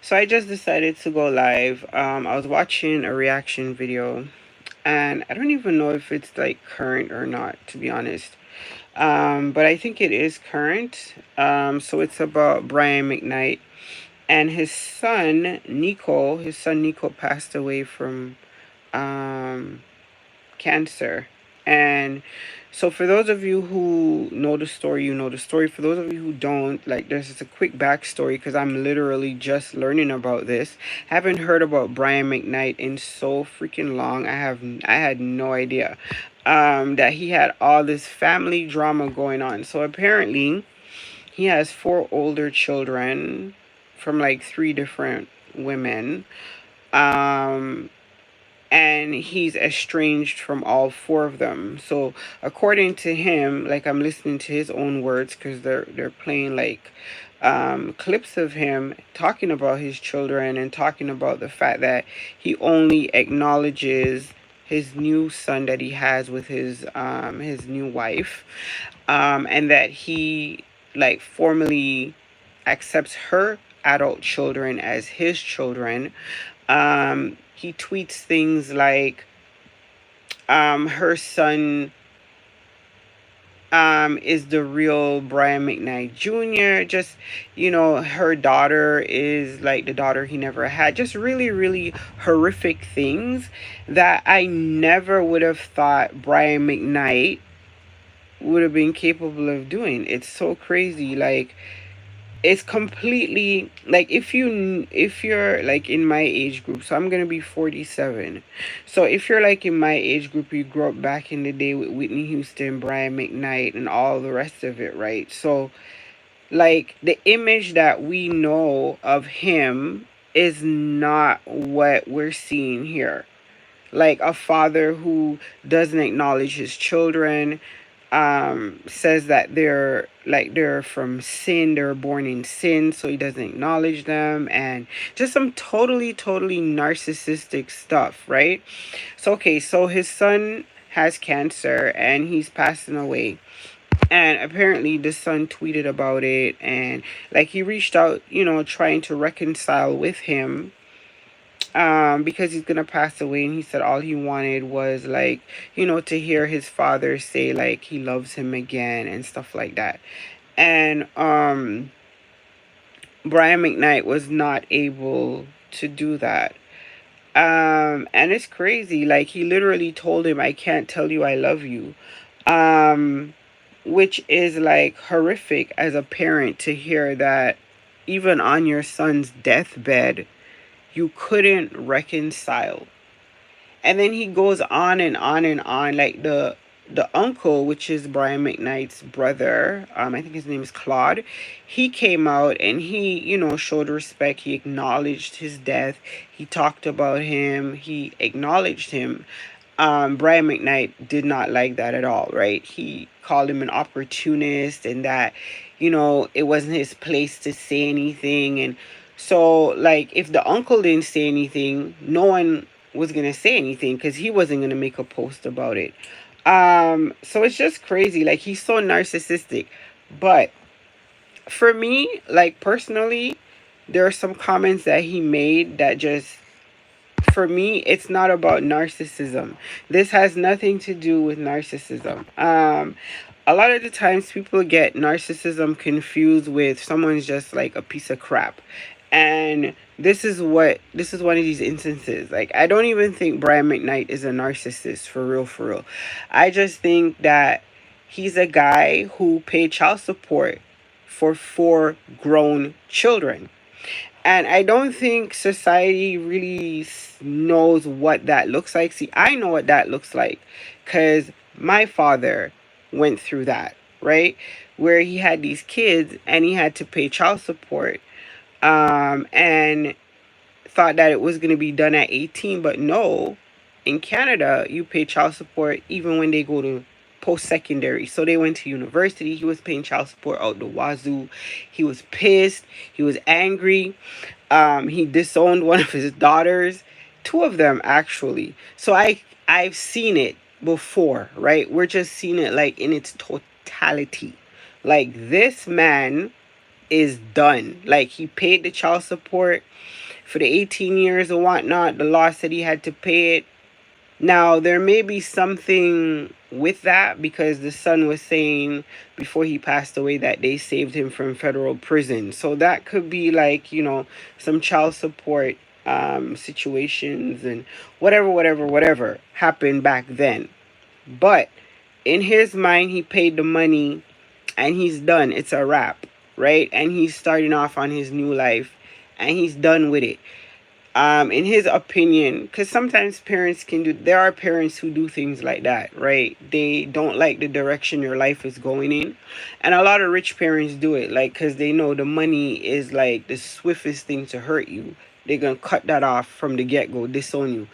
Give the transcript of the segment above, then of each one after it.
So I just decided to go live. I was watching a reaction video, and I don't even know if it's like current or not, to be honest. But I think it is current. So it's about Brian McKnight and his son Nico. His son Nico passed away from um, cancer. And so for those of you who know the story, you know the story. For those of you who don't, like, there's just a quick backstory because I'm literally just learning about this. Haven't heard about Brian McKnight in so freaking long. I had no idea that he had all this family drama going on. So apparently he has four older children from like three different women. Um, and he's estranged from all four of them. So according to him, like, I'm listening to his own words because they're playing like clips of him talking about his children and talking about the fact that he only acknowledges his new son that he has with his new wife, and that he like formally accepts her adult children as his children. He tweets things like her son is the real Brian McKnight Jr. Just, her daughter is like the daughter he never had. Just really, really horrific things that I never would have thought Brian McKnight would have been capable of doing. It's so crazy. Like, it's completely like, if you're like in my age group, so I'm gonna be 47. So if you're like in my age group, you grew up back in the day with Whitney Houston, Brian McKnight, and all the rest of it, right? So like, the image that we know of him is not what we're seeing here. Like, a father who doesn't acknowledge his children, says that they're from sin, they're born in sin, so he doesn't acknowledge them, and just some totally narcissistic stuff, right? So okay, so his son has cancer and he's passing away, and apparently the son tweeted about it, and like, he reached out, trying to reconcile with him, because he's gonna pass away, and he said all he wanted was, like, to hear his father say like he loves him again and stuff like that. And Brian McKnight was not able to do that. And it's crazy, like, he literally told him, I can't tell you I love you. Which is like horrific as a parent to hear that even on your son's deathbed you couldn't reconcile. And then he goes on and on and on. Like, the uncle, which is Brian McKnight's brother, I think his name is Claude. He came out and he, showed respect. He acknowledged his death. He talked about him. He acknowledged him. Brian McKnight did not like that at all, right? He called him an opportunist, and that, it wasn't his place to say anything. And so, like, if the uncle didn't say anything, no one was going to say anything because he wasn't going to make a post about it. So it's just crazy. Like, he's so narcissistic. But for me, like, personally, there are some comments that he made that just, for me, it's not about narcissism. This has nothing to do with narcissism. A lot of the times people get narcissism confused with someone's just like a piece of crap. And this is one of these instances. Like, I don't even think Brian McKnight is a narcissist, for real, for real. I just think that he's a guy who paid child support for four grown children. And I don't think society really knows what that looks like. See, I know what that looks like because my father went through that, right? Where he had these kids and he had to pay child support, and thought that it was going to be done at 18. But no, in Canada, you pay child support even when they go to post-secondary. So they went to university. He was paying child support out the wazoo. He was pissed. He was angry. He disowned one of his daughters, two of them actually. So I've seen it before, right? We're just seeing it like in its totality. Like, this man is done. Like, he paid the child support for the 18 years or whatnot. The law said he had to pay it. Now, there may be something with that, because the son was saying before he passed away that they saved him from federal prison. So that could be like, some child support situations and whatever happened back then. But in his mind, he paid the money and he's done. It's a wrap, right? And he's starting off on his new life and he's done with it. In his opinion, because sometimes parents can do, there are parents who do things like that, right? They don't like the direction your life is going in. And a lot of rich parents do it, like, because they know the money is like the swiftest thing to hurt you. They're gonna cut that off from the get-go, disown you.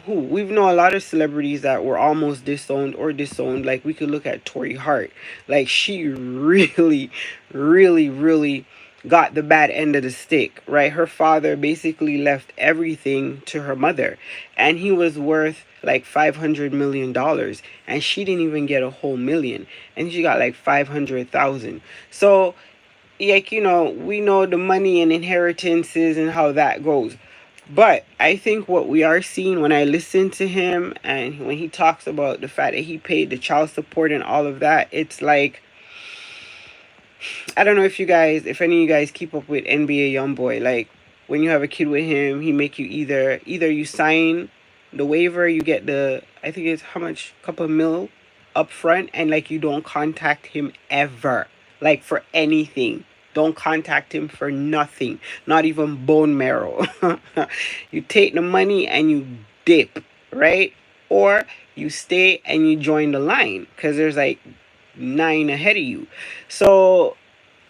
Who we've known a lot of celebrities that were almost disowned. Like, we could look at Tori Hart. Like, she really, really got the bad end of the stick, right? Her father basically left everything to her mother, and he was worth like $500 million, and she didn't even get a whole million, and she got like 500,000. So, like, we know the money and inheritances and how that goes. But I think what we are seeing, when I listen to him and when he talks about the fact that he paid the child support and all of that, it's like, I don't know if any of you guys keep up with NBA YoungBoy. Like, when you have a kid with him, he make you either you sign the waiver, you get I think it's how much, couple mil up front, and like, you don't contact him ever, like, for anything. Don't contact him for nothing, not even bone marrow. You take the money and you dip, right? Or you stay and you join the line, because there's like 9 ahead of you. So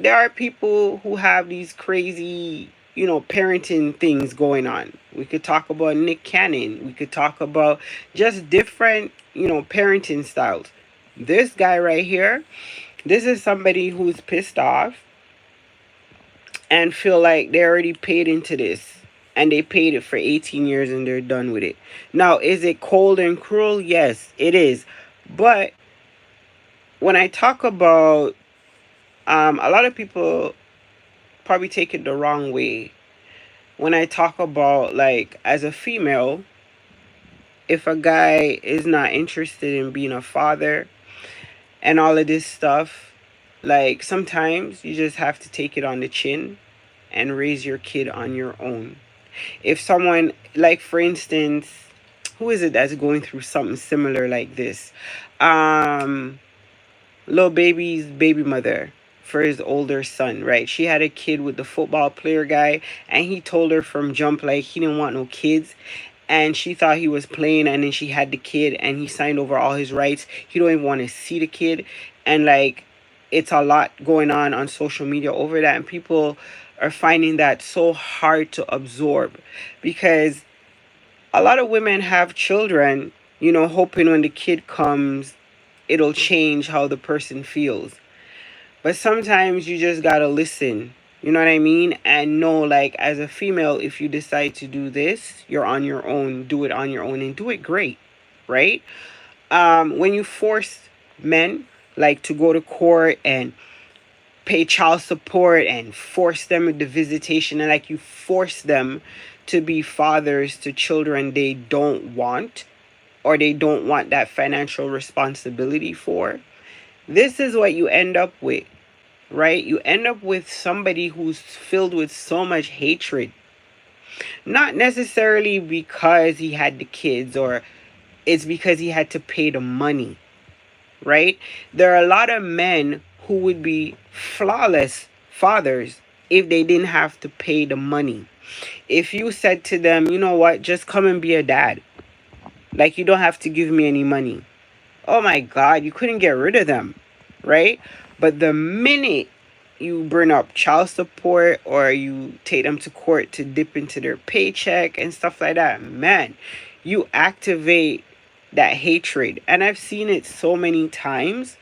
there are people who have these crazy, parenting things going on. We could talk about Nick Cannon. We could talk about just different, parenting styles. This guy right here, this is somebody who's pissed off and feel like they already paid into this, and they paid it for 18 years and they're done with it. Now, is it cold and cruel? Yes, it is. But when I talk about, a lot of people probably take it the wrong way. When I talk about, like, as a female, if a guy is not interested in being a father and all of this stuff, like, sometimes you just have to take it on the chin and raise your kid on your own. If someone, like, for instance, who is it that's going through something similar like this? Lil Baby's baby mother, for his older son, right? She had a kid with the football player guy, and he told her from jump, like, he didn't want no kids, and she thought he was playing, and then she had the kid, and he signed over all his rights. He don't even want to see the kid, and like, it's a lot going on social media over that, and people are finding that so hard to absorb, because a lot of women have children, hoping when the kid comes, it'll change how the person feels. But sometimes you just gotta listen, you know what I mean? And know, like, as a female, if you decide to do this, you're on your own. Do it on your own and do it great, right? When you force men, like, to go to court and pay child support and force them with the visitation, and like, you force them to be fathers to children they don't want, or they don't want that financial responsibility for, this is what you end up with, right? You end up with somebody who's filled with so much hatred. Not necessarily because he had the kids, or it's because he had to pay the money, right? There are a lot of men who would be flawless fathers if they didn't have to pay the money. If you said to them, you know what, just come and be a dad. Like, you don't have to give me any money. Oh my God, you couldn't get rid of them, right? But the minute you bring up child support, or you take them to court to dip into their paycheck and stuff like that, man, you activate that hatred. And I've seen it so many times,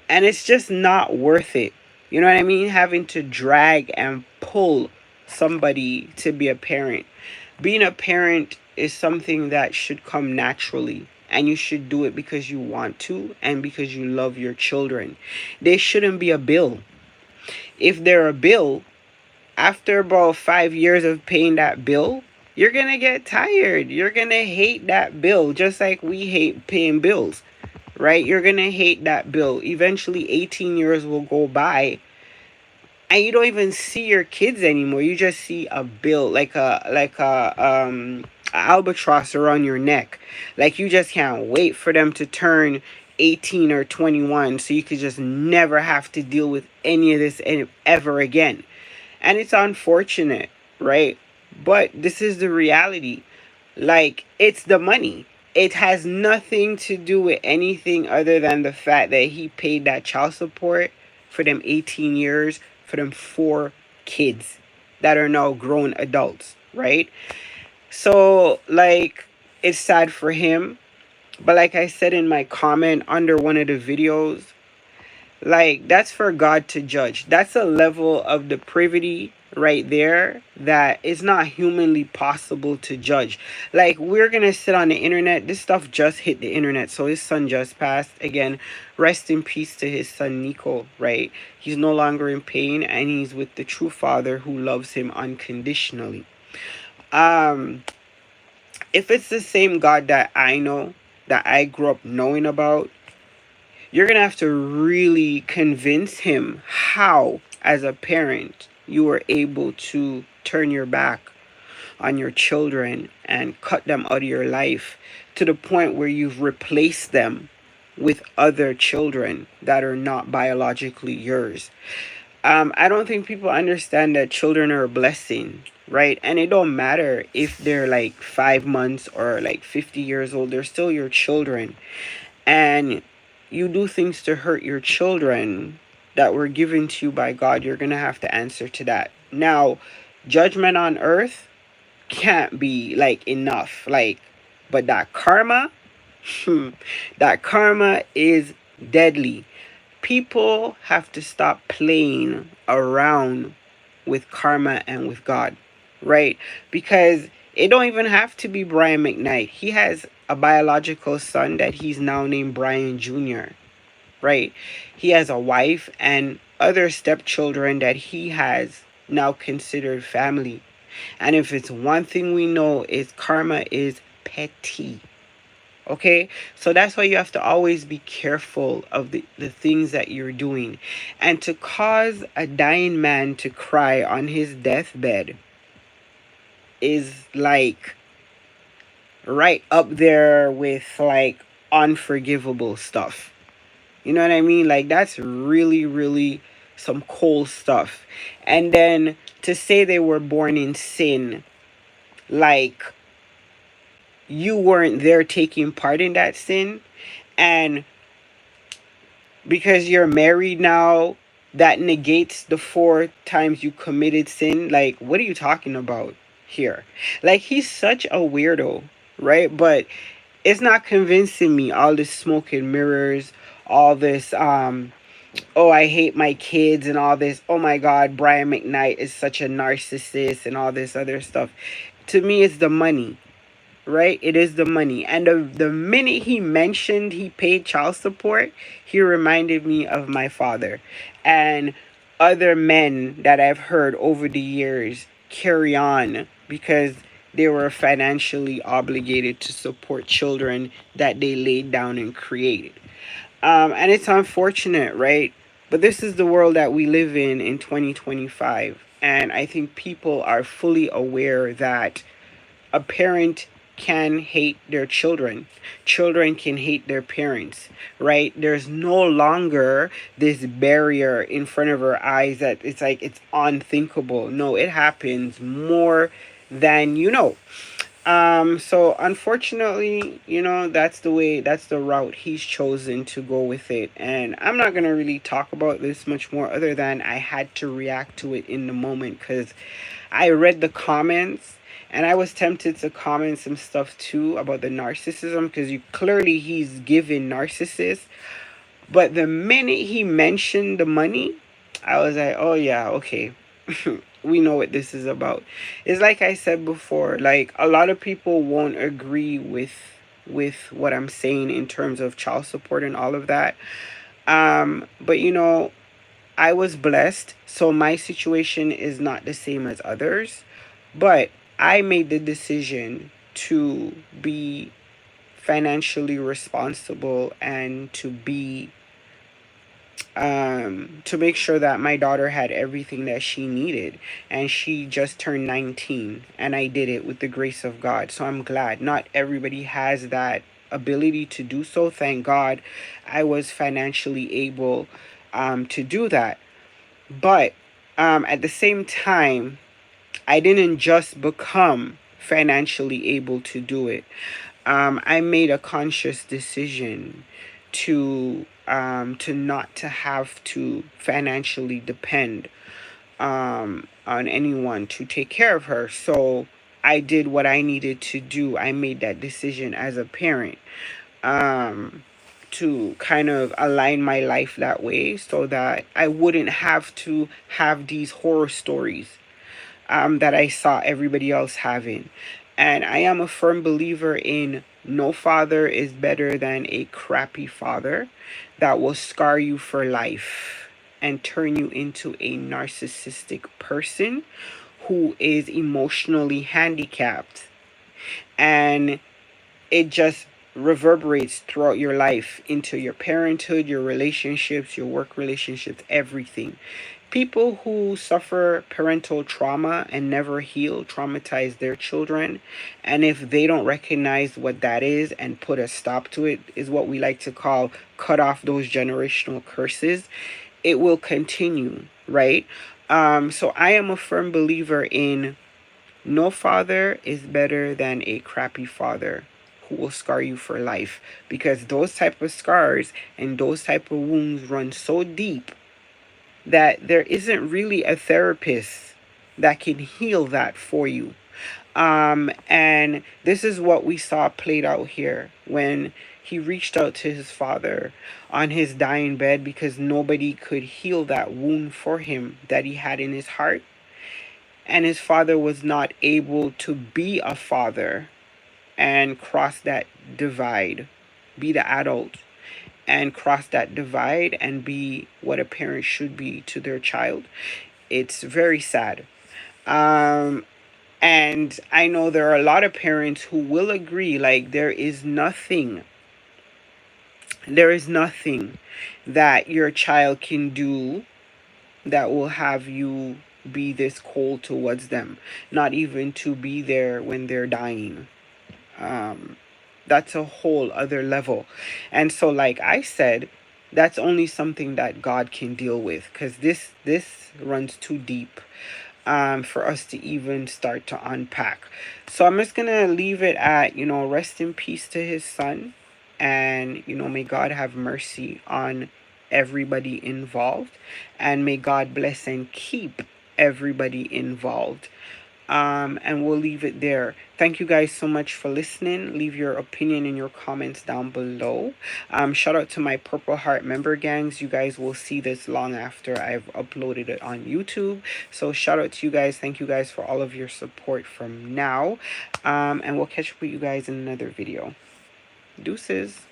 and it's just not worth it. You know what I mean? Having to drag and pull somebody to be a parent. Being a parent is something that should come naturally, and you should do it because you want to and because you love your children. They shouldn't be a bill. If they're a bill, after about 5 years of paying that bill, you're gonna get tired. You're gonna hate that bill, just like we hate paying bills, right? You're gonna hate that bill. Eventually, 18 years will go by, and you don't even see your kids anymore. You just see a bill, like a albatross around your neck. Like you just can't wait for them to turn 18 or 21, so you could just never have to deal with any of this ever again. And it's unfortunate, right? But this is the reality. Like, it's the money. It has nothing to do with anything other than the fact that he paid that child support for them 18 years for them 4 kids that are now grown adults, right? So, like, it's sad for him. But like I said in my comment under one of the videos, like, that's for God to judge. That's a level of depravity right there that is not humanly possible to judge. Like, we're gonna sit on the internet. This stuff just hit the internet. So his son just passed. Again, rest in peace to his son Nico, right? He's no longer in pain, and he's with the true father who loves him unconditionally. Um, if it's the same God that I know, that I grew up knowing about, you're going to have to really convince him how, as a parent, you were able to turn your back on your children and cut them out of your life to the point where you've replaced them with other children that are not biologically yours. I don't think people understand that children are a blessing, right? And it don't matter if they're like 5 months or like 50 years old, they're still your children. And you do things to hurt your children that were given to you by God, you're going to have to answer to that. Now, judgment on earth can't be like enough. Like, but that karma, that karma is deadly. People have to stop playing around with karma and with God, right? Because it don't even have to be Brian McKnight. He has a biological son that he's now named Brian Jr., right? He has a wife and other stepchildren that he has now considered family. And if it's one thing we know, is karma is petty. Okay, so that's why you have to always be careful of the things that you're doing. And to cause a dying man to cry on his deathbed is like right up there with like unforgivable stuff. You know what I mean? Like, that's really, really some cold stuff. And then to say they were born in sin, like you weren't there taking part in that sin, and because you're married now, that negates the 4 times you committed sin. Like, what are you talking about here? Like, he's such a weirdo, right? But it's not convincing me. All this smoke and mirrors, all this oh, I hate my kids, and all this, oh my God, Brian McKnight is such a narcissist, and all this other stuff. To me, it's the money, right? It is the money. And the minute he mentioned he paid child support, he reminded me of my father and other men that I've heard over the years carry on because they were financially obligated to support children that they laid down and created. And it's unfortunate, right? But this is the world that we live in 2025. And I think people are fully aware that a parent can hate their children. Children can hate their parents, right? There's no longer this barrier in front of our eyes that it's like it's unthinkable. No, it happens more than you know. So unfortunately, that's the route he's chosen to go with it. And I'm not going to really talk about this much more other than I had to react to it in the moment because I read the comments and I was tempted to comment some stuff too about the narcissism because he's given narcissist. But the minute he mentioned the money, I was like, oh yeah, okay. We know what this is about. It's like I said before, like a lot of people won't agree with what I'm saying in terms of child support and all of that. But I was blessed, so my situation is not the same as others, but I made the decision to be financially responsible and to make sure that my daughter had everything that she needed. And she just turned 19, and I did it with the grace of God. So I'm glad. Not everybody has that ability to do so. Thank God I was financially able to do that. But at the same time, I didn't just become financially able to do it. I made a conscious decision to not to have to financially depend on anyone to take care of her. So I did what I needed to do. I made that decision as a parent, um, to kind of align my life that way so that I wouldn't have to have these horror stories that I saw everybody else having. And I am a firm believer in no father is better than a crappy father that will scar you for life and turn you into a narcissistic person who is emotionally handicapped. And it just reverberates throughout your life into your parenthood, your relationships, your work relationships, everything. People who suffer parental trauma and never heal traumatize their children. And if they don't recognize what that is and put a stop to it, is what we like to call cut off those generational curses, it will continue, right? So I am a firm believer in no father is better than a crappy father who will scar you for life, because those type of scars and those type of wounds run so deep that there isn't really a therapist that can heal that for you. And this is what we saw played out here when he reached out to his father on his dying bed because nobody could heal that wound for him that he had in his heart. And his father was not able to be a father and cross that divide, be the adult and cross that divide and be what a parent should be to their child. It's very sad. Um, and I know there are a lot of parents who will agree, like, there is nothing that your child can do that will have you be this cold towards them, not even to be there when they're dying. Um, that's a whole other level. And so, like I said, that's only something that God can deal with, because this runs too deep for us to even start to unpack. So I'm just gonna leave it at, rest in peace to his son, and may God have mercy on everybody involved, and may God bless and keep everybody involved. And we'll leave it there. Thank you guys so much for listening. Leave your opinion in your comments down below. Shout out to my Purple Heart member gangs. You guys will see this long after I've uploaded it on YouTube. So shout out to you guys. Thank you guys for all of your support from now. And we'll catch up with you guys in another video. Deuces.